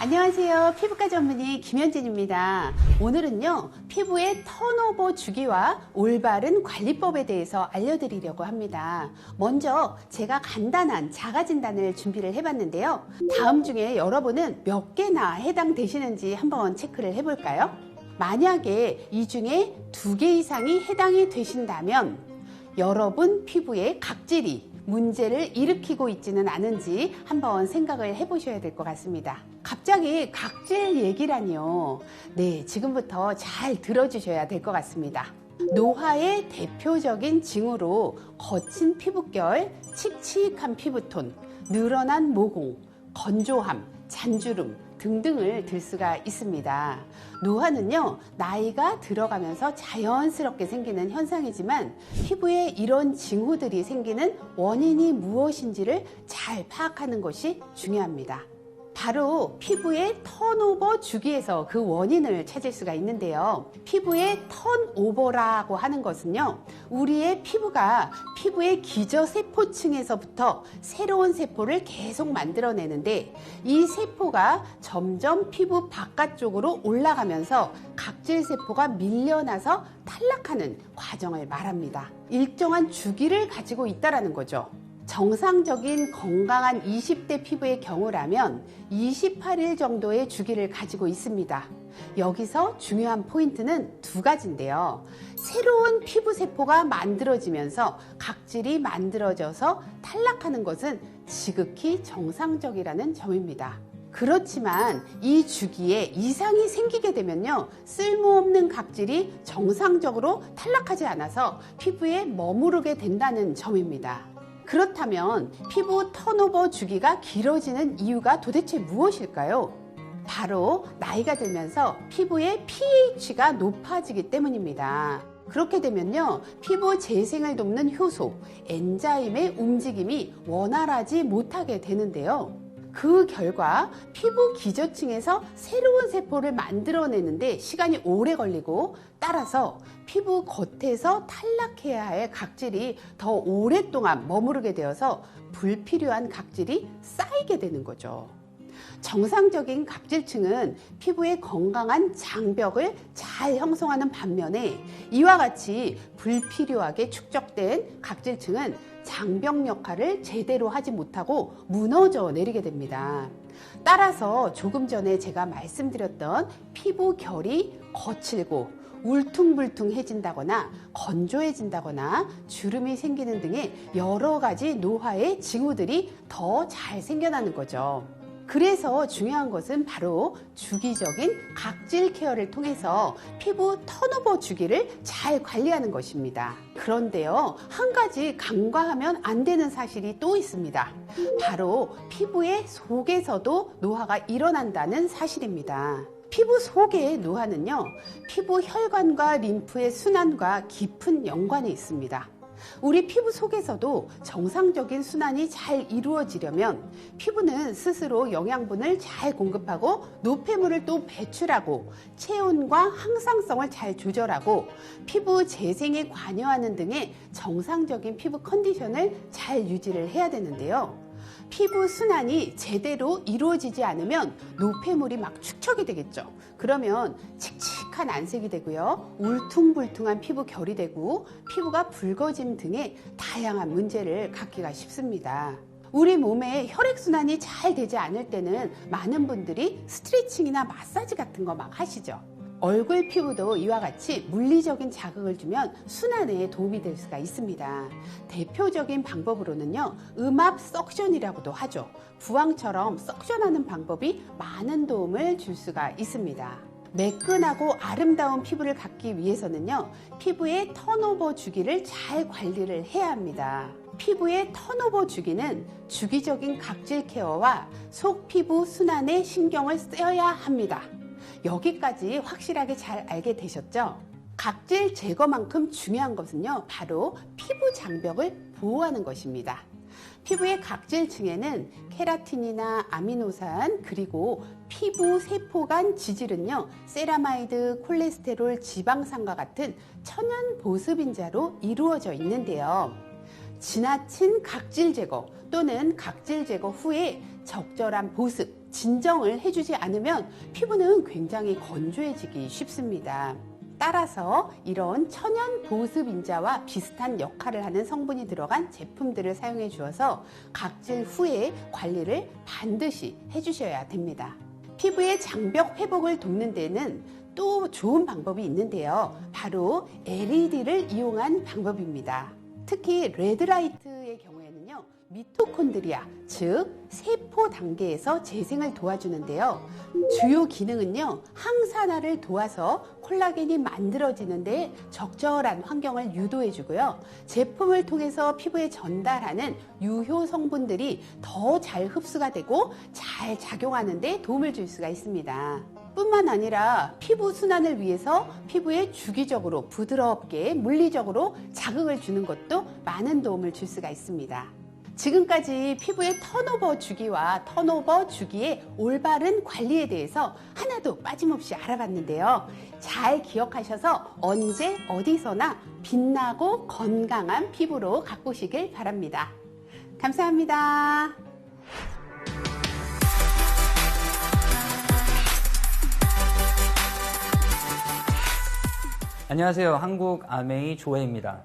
안녕하세요. 피부과 전문의 김현진입니다. 오늘은요, 피부의 턴오버 주기와 올바른 관리법에 대해서 알려드리려고 합니다. 먼저 제가 간단한 자가진단을 준비를 해봤는데요. 다음 중에 여러분은 몇 개나 해당되시는지 한번 체크를 해볼까요? 만약에 이 중에 2개 이상이 해당이 되신다면 여러분 피부에 각질이 문제를 일으키고 있지는 않은지 한번 생각을 해보셔야 될 것 같습니다. 갑자기 각질 얘기라니요. 네, 지금부터 잘 들어주셔야 될 것 같습니다. 노화의 대표적인 징후로 거친 피부결, 칙칙한 피부톤, 늘어난 모공, 건조함, 잔주름 등등을 들 수가 있습니다. 노화는요, 나이가 들어가면서 자연스럽게 생기는 현상이지만 피부에 이런 징후들이 생기는 원인이 무엇인지를 잘 파악하는 것이 중요합니다. 바로 피부의 턴오버 주기에서 그 원인을 찾을 수가 있는데요. 피부의 턴오버라고 하는 것은요, 우리의 피부가 피부의 기저세포층에서부터 새로운 세포를 계속 만들어내는데 이 세포가 점점 피부 바깥쪽으로 올라가면서 각질세포가 밀려나서 탈락하는 과정을 말합니다. 일정한 주기를 가지고 있다는 거죠. 정상적인 건강한 20대 피부의 경우라면 28일 정도의 주기를 가지고 있습니다. 여기서 중요한 포인트는 2가지인데요. 새로운 피부세포가 만들어지면서 각질이 만들어져서 탈락하는 것은 지극히 정상적이라는 점입니다. 그렇지만 이 주기에 이상이 생기게 되면요, 쓸모없는 각질이 정상적으로 탈락하지 않아서 피부에 머무르게 된다는 점입니다. 그렇다면 피부 턴오버 주기가 길어지는 이유가 도대체 무엇일까요? 바로 나이가 들면서 피부의 pH가 높아지기 때문입니다. 그렇게 되면요, 피부 재생을 돕는 효소, 엔자임의 움직임이 원활하지 못하게 되는데요. 그 결과 피부 기저층에서 새로운 세포를 만들어내는데 시간이 오래 걸리고, 따라서 피부 겉에서 탈락해야 할 각질이 더 오랫동안 머무르게 되어서 불필요한 각질이 쌓이게 되는 거죠. 정상적인 각질층은 피부의 건강한 장벽을 잘 형성하는 반면에 이와 같이 불필요하게 축적된 각질층은 장벽 역할을 제대로 하지 못하고 무너져 내리게 됩니다. 따라서 조금 전에 제가 말씀드렸던 피부 결이 거칠고 울퉁불퉁해진다거나 건조해진다거나 주름이 생기는 등의 여러 가지 노화의 징후들이 더 잘 생겨나는 거죠. 그래서 중요한 것은 바로 주기적인 각질 케어를 통해서 피부 턴오버 주기를 잘 관리하는 것입니다. 그런데요, 한 가지 간과하면 안 되는 사실이 또 있습니다. 바로 피부의 속에서도 노화가 일어난다는 사실입니다. 피부 속의 노화는요, 피부 혈관과 림프의 순환과 깊은 연관이 있습니다. 우리 피부 속에서도 정상적인 순환이 잘 이루어지려면 피부는 스스로 영양분을 잘 공급하고 노폐물을 또 배출하고 체온과 항상성을 잘 조절하고 피부 재생에 관여하는 등의 정상적인 피부 컨디션을 잘 유지를 해야 되는데요. 피부 순환이 제대로 이루어지지 않으면 노폐물이 막 축적이 되겠죠. 그러면 칙칙한 안색이 되고요, 울퉁불퉁한 피부 결이 되고 피부가 붉어짐 등의 다양한 문제를 갖기가 쉽습니다. 우리 몸에 혈액순환이 잘 되지 않을 때는 많은 분들이 스트레칭이나 마사지 같은 거 막 하시죠. 얼굴 피부도 이와 같이 물리적인 자극을 주면 순환에 도움이 될 수가 있습니다. 대표적인 방법으로는요, 음압 석션이라고도 하죠. 부항처럼 석션하는 방법이 많은 도움을 줄 수가 있습니다. 매끈하고 아름다운 피부를 갖기 위해서는요, 피부의 턴오버 주기를 잘 관리를 해야 합니다. 피부의 턴오버 주기는 주기적인 각질 케어와 속 피부 순환에 신경을 써야 합니다. 여기까지 확실하게 잘 알게 되셨죠? 각질 제거만큼 중요한 것은요, 바로 피부 장벽을 보호하는 것입니다. 피부의 각질층에는 케라틴이나 아미노산, 그리고 피부 세포 간 지질은요, 세라마이드, 콜레스테롤, 지방산과 같은 천연 보습인자로 이루어져 있는데요. 지나친 각질 제거 또는 각질 제거 후에 적절한 보습, 진정을 해주지 않으면 피부는 굉장히 건조해지기 쉽습니다. 따라서 이런 천연 보습 인자와 비슷한 역할을 하는 성분이 들어간 제품들을 사용해 주어서 각질 후에 관리를 반드시 해주셔야 됩니다. 피부의 장벽 회복을 돕는 데는 또 좋은 방법이 있는데요. 바로 LED를 이용한 방법입니다. 특히 레드라이트의 경우에는요, 미토콘드리아, 즉 세포 단계에서 재생을 도와주는데요. 주요 기능은요, 항산화를 도와서 콜라겐이 만들어지는데 적절한 환경을 유도해주고요. 제품을 통해서 피부에 전달하는 유효 성분들이 더 잘 흡수가 되고 잘 작용하는 데 도움을 줄 수가 있습니다. 뿐만 아니라 피부 순환을 위해서 피부에 주기적으로 부드럽게 물리적으로 자극을 주는 것도 많은 도움을 줄 수가 있습니다. 지금까지 피부의 턴오버 주기와 턴오버 주기의 올바른 관리에 대해서 하나도 빠짐없이 알아봤는데요. 잘 기억하셔서 언제 어디서나 빛나고 건강한 피부로 가꾸시길 바랍니다. 감사합니다. 안녕하세요. 한국 아메이 조혜입니다.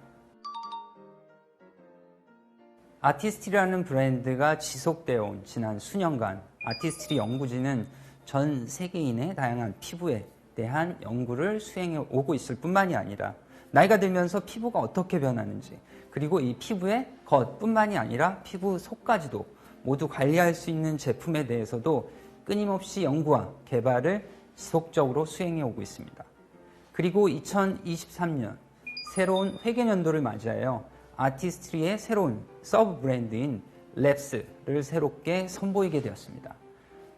아티스트리라는 브랜드가 지속되어 온 지난 수년간 아티스트리 연구진은 전 세계인의 다양한 피부에 대한 연구를 수행해 오고 있을 뿐만이 아니라 나이가 들면서 피부가 어떻게 변하는지, 그리고 이 피부의 겉뿐만이 아니라 피부 속까지도 모두 관리할 수 있는 제품에 대해서도 끊임없이 연구와 개발을 지속적으로 수행해 오고 있습니다. 그리고 2023년 새로운 회계년도를 맞이하여 아티스트리의 새로운 서브 브랜드인 랩스를 새롭게 선보이게 되었습니다.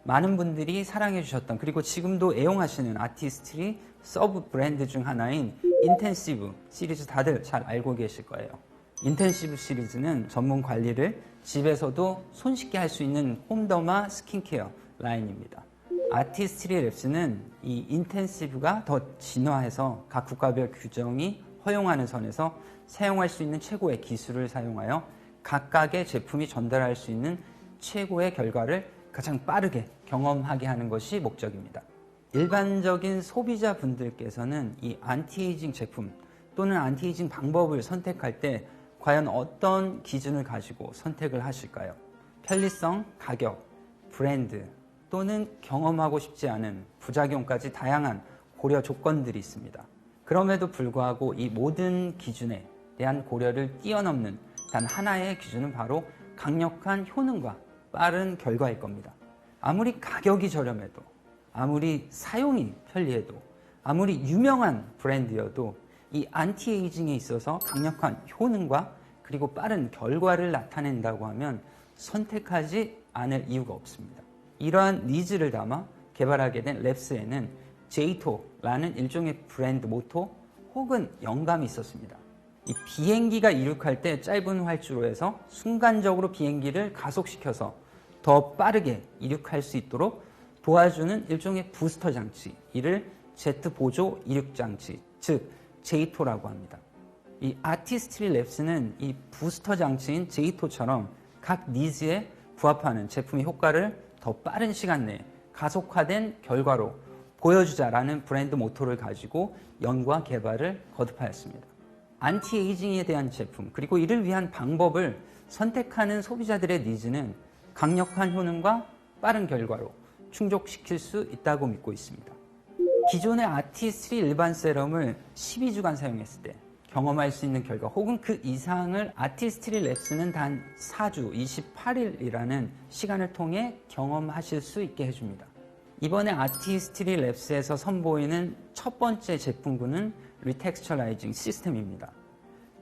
많은 분들이 사랑해 주셨던, 그리고 지금도 애용하시는 아티스트리 서브 브랜드 중 하나인 인텐시브 시리즈 다들 잘 알고 계실 거예요. 인텐시브 시리즈는 전문 관리를 집에서도 손쉽게 할 수 있는 홈더마 스킨케어 라인입니다. 아티스트리 랩스는 이 인텐시브가 더 진화해서 각 국가별 규정이 허용하는 선에서 사용할 수 있는 최고의 기술을 사용하여 각각의 제품이 전달할 수 있는 최고의 결과를 가장 빠르게 경험하게 하는 것이 목적입니다. 일반적인 소비자분들께서는 이 안티에이징 제품 또는 안티에이징 방법을 선택할 때 과연 어떤 기준을 가지고 선택을 하실까요? 편리성, 가격, 브랜드 또는 경험하고 싶지 않은 부작용까지 다양한 고려 조건들이 있습니다. 그럼에도 불구하고 이 모든 기준에 대한 고려를 뛰어넘는 단 하나의 기준은 바로 강력한 효능과 빠른 결과일 겁니다. 아무리 가격이 저렴해도, 아무리 사용이 편리해도, 아무리 유명한 브랜드여도 이 안티에이징에 있어서 강력한 효능과 그리고 빠른 결과를 나타낸다고 하면 선택하지 않을 이유가 없습니다. 이러한 니즈를 담아 개발하게 된 랩스에는 제이토라는 일종의 브랜드 모토 혹은 영감이 있었습니다. 이 비행기가 이륙할 때 짧은 활주로 해서 순간적으로 비행기를 가속시켜서 더 빠르게 이륙할 수 있도록 도와주는 일종의 부스터 장치, 이를 제트 보조 이륙 장치, 즉 제이토라고 합니다. 이 아티스트리 랩스는 이 부스터 장치인 제이토처럼 각 니즈에 부합하는 제품의 효과를 더 빠른 시간 내에 가속화된 결과로 보여주자라는 브랜드 모토를 가지고 연구와 개발을 거듭하였습니다. 안티에이징에 대한 제품, 그리고 이를 위한 방법을 선택하는 소비자들의 니즈는 강력한 효능과 빠른 결과로 충족시킬 수 있다고 믿고 있습니다. 기존의 아티스트리 일반 세럼을 12주간 사용했을 때 경험할 수 있는 결과 혹은 그 이상을 아티스트리 랩스는 단 4주 28일이라는 시간을 통해 경험하실 수 있게 해줍니다. 이번에 아티스트리 랩스에서 선보이는 첫 번째 제품군은 리텍스처라이징 시스템입니다.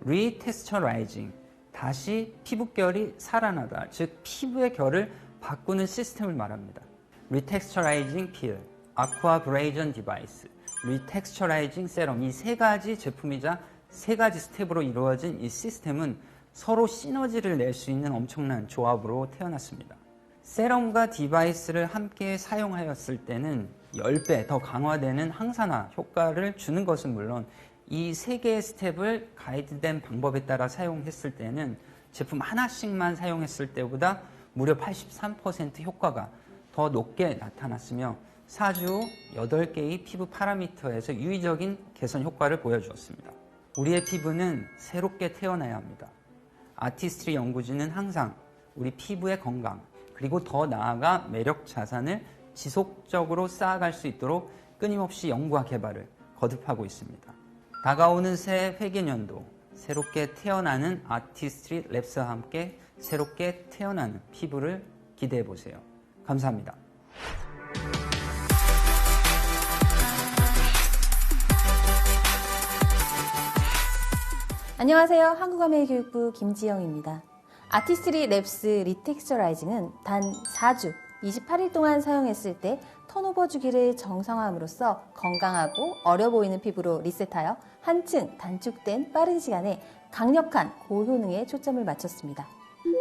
리텍스처라이징, 다시 피부결이 살아나다, 즉 피부의 결을 바꾸는 시스템을 말합니다. 리텍스처라이징 필, 아쿠아브레이전 디바이스, 리텍스처라이징 세럼, 이 세 가지 제품이자 세 가지 스텝으로 이루어진 이 시스템은 서로 시너지를 낼 수 있는 엄청난 조합으로 태어났습니다. 세럼과 디바이스를 함께 사용하였을 때는 10배 더 강화되는 항산화 효과를 주는 것은 물론 이 세 개의 스텝을 가이드된 방법에 따라 사용했을 때는 제품 하나씩만 사용했을 때보다 무려 83% 효과가 더 높게 나타났으며 4주 후 8개의 피부 파라미터에서 유의적인 개선 효과를 보여주었습니다. 우리의 피부는 새롭게 태어나야 합니다. 아티스트리 연구진은 항상 우리 피부의 건강, 그리고 더 나아가 매력 자산을 지속적으로 쌓아갈 수 있도록 끊임없이 연구와 개발을 거듭하고 있습니다. 다가오는 새 회계년도, 새롭게 태어나는 아티스트리 랩스와 함께 새롭게 태어나는 피부를 기대해 보세요. 감사합니다. 안녕하세요. 한국어메이교육부 김지영입니다. 아티스트리 랩스 리텍스처라이징은 단 4주, 28일 동안 사용했을 때 턴오버 주기를 정상화함으로써 건강하고 어려 보이는 피부로 리셋하여 한층 단축된 빠른 시간에 강력한 고효능에 초점을 맞췄습니다.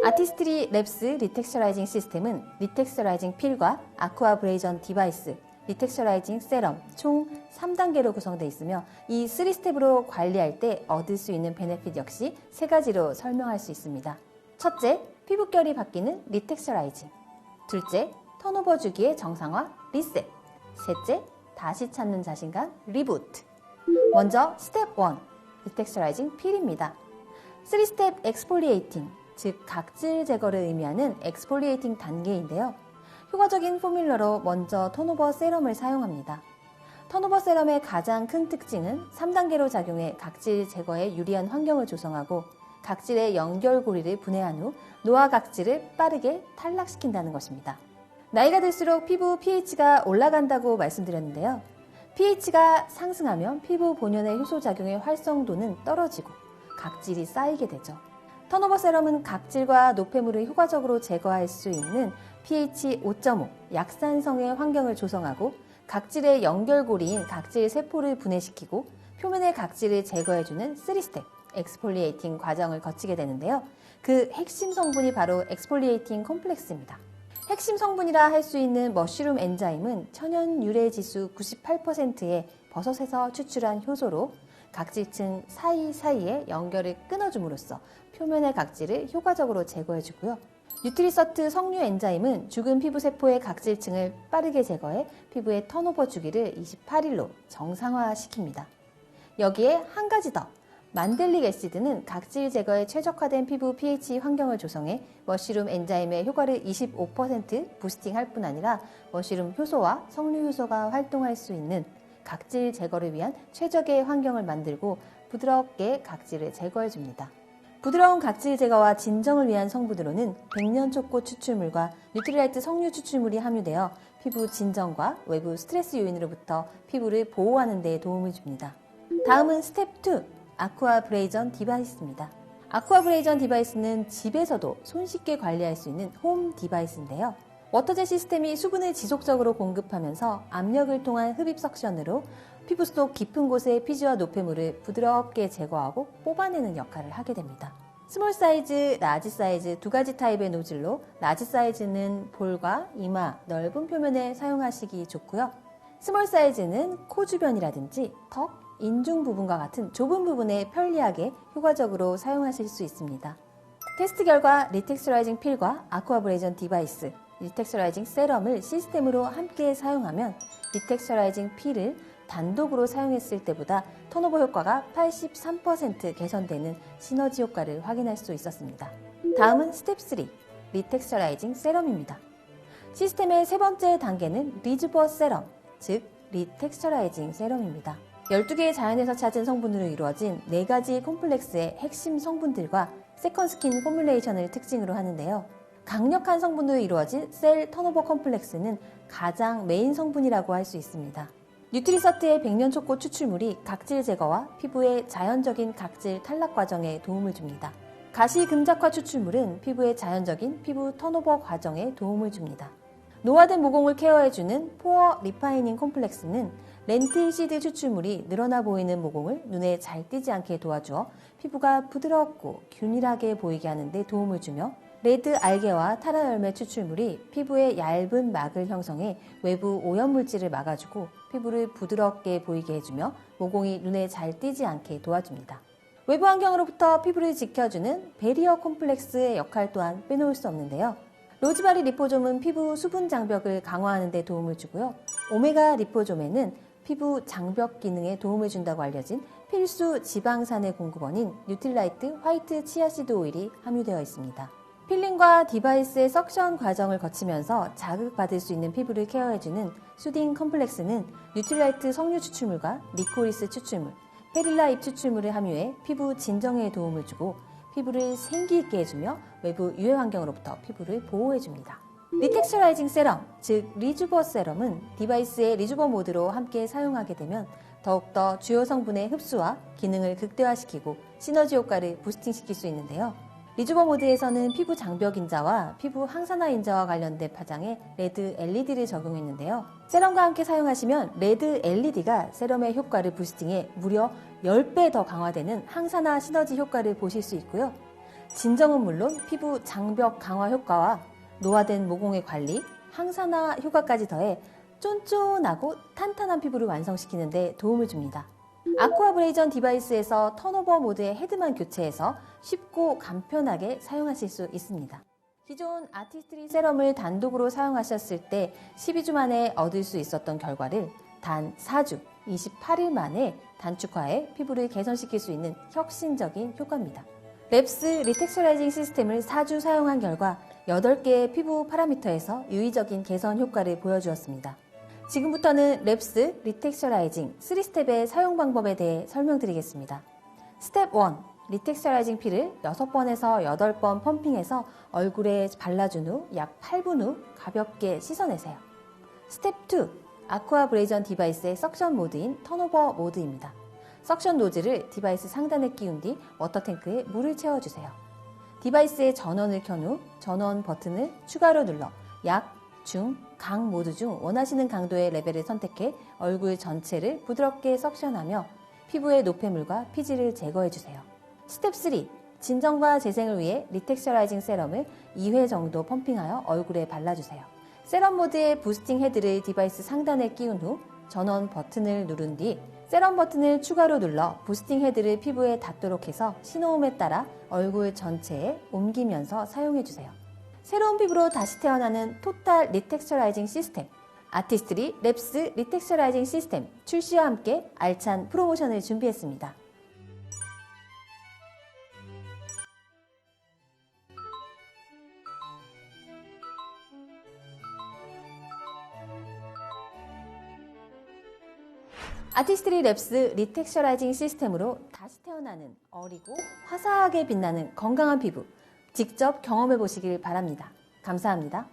아티스트리 랩스 리텍스처라이징 시스템은 리텍스처라이징 필과 아쿠아브레이전 디바이스, 리텍스처라이징 세럼 총 3단계로 구성되어 있으며 이 3스텝으로 관리할 때 얻을 수 있는 베네핏 역시 3가지로 설명할 수 있습니다. 첫째, 피부결이 바뀌는 리텍스처라이징. 둘째, 턴오버 주기의 정상화 리셋. 셋째, 다시 찾는 자신감 리부트. 먼저 스텝 1, 리텍스처라이징 필입니다. 3스텝 엑스폴리에이팅, 즉 각질 제거를 의미하는 엑스폴리에이팅 단계인데요. 효과적인 포뮬러로 먼저 턴오버 세럼을 사용합니다. 턴오버 세럼의 가장 큰 특징은 3단계로 작용해 각질 제거에 유리한 환경을 조성하고 각질의 연결고리를 분해한 후 노화 각질을 빠르게 탈락시킨다는 것입니다. 나이가 들수록 피부 pH가 올라간다고 말씀드렸는데요. pH가 상승하면 피부 본연의 효소작용의 활성도는 떨어지고 각질이 쌓이게 되죠. 턴오버 세럼은 각질과 노폐물을 효과적으로 제거할 수 있는 pH 5.5 약산성의 환경을 조성하고 각질의 연결고리인 각질 세포를 분해시키고 표면의 각질을 제거해주는 3스텝 엑스폴리에이팅 과정을 거치게 되는데요. 그 핵심 성분이 바로 엑스폴리에이팅 컴플렉스입니다. 핵심 성분이라 할 수 있는 머쉬룸 엔자임은 천연 유래 지수 98%의 버섯에서 추출한 효소로 각질층 사이사이의 연결을 끊어줌으로써 표면의 각질을 효과적으로 제거해주고요. 뉴트리서트 석류 엔자임은 죽은 피부세포의 각질층을 빠르게 제거해 피부의 턴오버 주기를 28일로 정상화시킵니다. 여기에 한 가지 더, 만델릭 애시드는 각질 제거에 최적화된 피부 pH 환경을 조성해 머쉬룸 엔자임의 효과를 25% 부스팅할 뿐 아니라 머쉬룸 효소와 석류 효소가 활동할 수 있는 각질 제거를 위한 최적의 환경을 만들고 부드럽게 각질을 제거해줍니다. 부드러운 각질 제거와 진정을 위한 성분으로는 백년초꽃 추출물과 뉴트리라이트 석류 추출물이 함유되어 피부 진정과 외부 스트레스 요인으로부터 피부를 보호하는 데 도움을 줍니다. 다음은 스텝 2, 아쿠아브레이전 디바이스입니다. 아쿠아브레이전 디바이스는 집에서도 손쉽게 관리할 수 있는 홈 디바이스인데요. 워터젯 시스템이 수분을 지속적으로 공급하면서 압력을 통한 흡입 석션으로 피부 속 깊은 곳의 피지와 노폐물을 부드럽게 제거하고 뽑아내는 역할을 하게 됩니다. 스몰 사이즈, 라지 사이즈 두 가지 타입의 노즐로 라지 사이즈는 볼과 이마, 넓은 표면에 사용하시기 좋고요. 스몰 사이즈는 코 주변이라든지 턱, 인중 부분과 같은 좁은 부분에 편리하게 효과적으로 사용하실 수 있습니다. 테스트 결과 리텍스처라이징 필과 아쿠아브레이전 디바이스, 리텍스처라이징 세럼을 시스템으로 함께 사용하면 리텍스처라이징 필을 단독으로 사용했을 때보다 턴오버 효과가 83% 개선되는 시너지 효과를 확인할 수 있었습니다. 다음은 스텝 3, 리텍스처라이징 세럼입니다. 시스템의 세 번째 단계는 리즈버 세럼, 즉 리텍스처라이징 세럼입니다. 12개의 자연에서 찾은 성분으로 이루어진 4가지 콤플렉스의 핵심 성분들과 세컨스킨 포뮬레이션을 특징으로 하는데요. 강력한 성분으로 이루어진 셀 턴오버 컴플렉스는 가장 메인 성분이라고 할 수 있습니다. 뉴트리서트의 백년초꽃 추출물이 각질 제거와 피부의 자연적인 각질 탈락 과정에 도움을 줍니다. 가시 금작화 추출물은 피부의 자연적인 피부 턴오버 과정에 도움을 줍니다. 노화된 모공을 케어해주는 포어 리파이닝 콤플렉스는 렌틸 시드 추출물이 늘어나 보이는 모공을 눈에 잘 띄지 않게 도와주어 피부가 부드럽고 균일하게 보이게 하는 데 도움을 주며 레드 알게와 타라 열매 추출물이 피부에 얇은 막을 형성해 외부 오염물질을 막아주고 피부를 부드럽게 보이게 해주며 모공이 눈에 잘 띄지 않게 도와줍니다. 외부 환경으로부터 피부를 지켜주는 베리어 콤플렉스의 역할 또한 빼놓을 수 없는데요. 로즈마리 리포좀은 피부 수분 장벽을 강화하는 데 도움을 주고요. 오메가 리포좀에는 피부 장벽 기능에 도움을 준다고 알려진 필수 지방산의 공급원인 뉴틸라이트 화이트 치아씨드 오일이 함유되어 있습니다. 필링과 디바이스의 석션 과정을 거치면서 자극받을 수 있는 피부를 케어해주는 수딩 컴플렉스는 뉴틸라이트 석류 추출물과 리코리스 추출물, 헤릴라 잎 추출물을 함유해 피부 진정에 도움을 주고 피부를 생기 있게 해주며 외부 유해 환경으로부터 피부를 보호해줍니다. 리텍스처라이징 세럼, 즉 리주버 세럼은 디바이스의 리주버 모드로 함께 사용하게 되면 더욱더 주요 성분의 흡수와 기능을 극대화시키고 시너지 효과를 부스팅시킬 수 있는데요. 리주버 모드에서는 피부 장벽 인자와 피부 항산화 인자와 관련된 파장에 레드 LED를 적용했는데요. 세럼과 함께 사용하시면 레드 LED가 세럼의 효과를 부스팅해 무려 10배 더 강화되는 항산화 시너지 효과를 보실 수 있고요. 진정은 물론 피부 장벽 강화 효과와 노화된 모공의 관리, 항산화 효과까지 더해 쫀쫀하고 탄탄한 피부를 완성시키는 데 도움을 줍니다. 아쿠아브레이전 디바이스에서 턴오버 모드의 헤드만 교체해서 쉽고 간편하게 사용하실 수 있습니다. 기존 아티스트리 세럼을 단독으로 사용하셨을 때 12주 만에 얻을 수 있었던 결과를 단 4주, 28일 만에 단축화해 피부를 개선시킬 수 있는 혁신적인 효과입니다. 랩스 리텍스처라이징 시스템을 4주 사용한 결과 8개의 피부 파라미터에서 유의적인 개선 효과를 보여주었습니다. 지금부터는 랩스 리텍스처라이징 3스텝의 사용 방법에 대해 설명드리겠습니다. 스텝 1. 리텍스처라이징 필을 6번에서 8번 펌핑해서 얼굴에 발라준 후 약 8분 후 가볍게 씻어내세요. 스텝 2. 아쿠아브레이전 디바이스의 석션 모드인 턴오버 모드입니다. 석션 노즐을 디바이스 상단에 끼운 뒤 워터탱크에 물을 채워주세요. 디바이스의 전원을 켠 후 전원 버튼을 추가로 눌러 약, 중, 강 모두 중 원하시는 강도의 레벨을 선택해 얼굴 전체를 부드럽게 석션하며 피부의 노폐물과 피지를 제거해주세요. 스텝 3. 진정과 재생을 위해 리텍스처라이징 세럼을 2회 정도 펌핑하여 얼굴에 발라주세요. 세럼 모드의 부스팅 헤드를 디바이스 상단에 끼운 후 전원 버튼을 누른 뒤 세럼 버튼을 추가로 눌러 부스팅 헤드를 피부에 닿도록 해서 신호음에 따라 얼굴 전체에 옮기면서 사용해주세요. 새로운 피부로 다시 태어나는 토탈 리텍스처라이징 시스템, 아티스트리 랩스 리텍스처라이징 시스템 출시와 함께 알찬 프로모션을 준비했습니다. 아티스트리 랩스 리텍스처라이징 시스템으로 다시 태어나는 어리고 화사하게 빛나는 건강한 피부 직접 경험해 보시길 바랍니다. 감사합니다.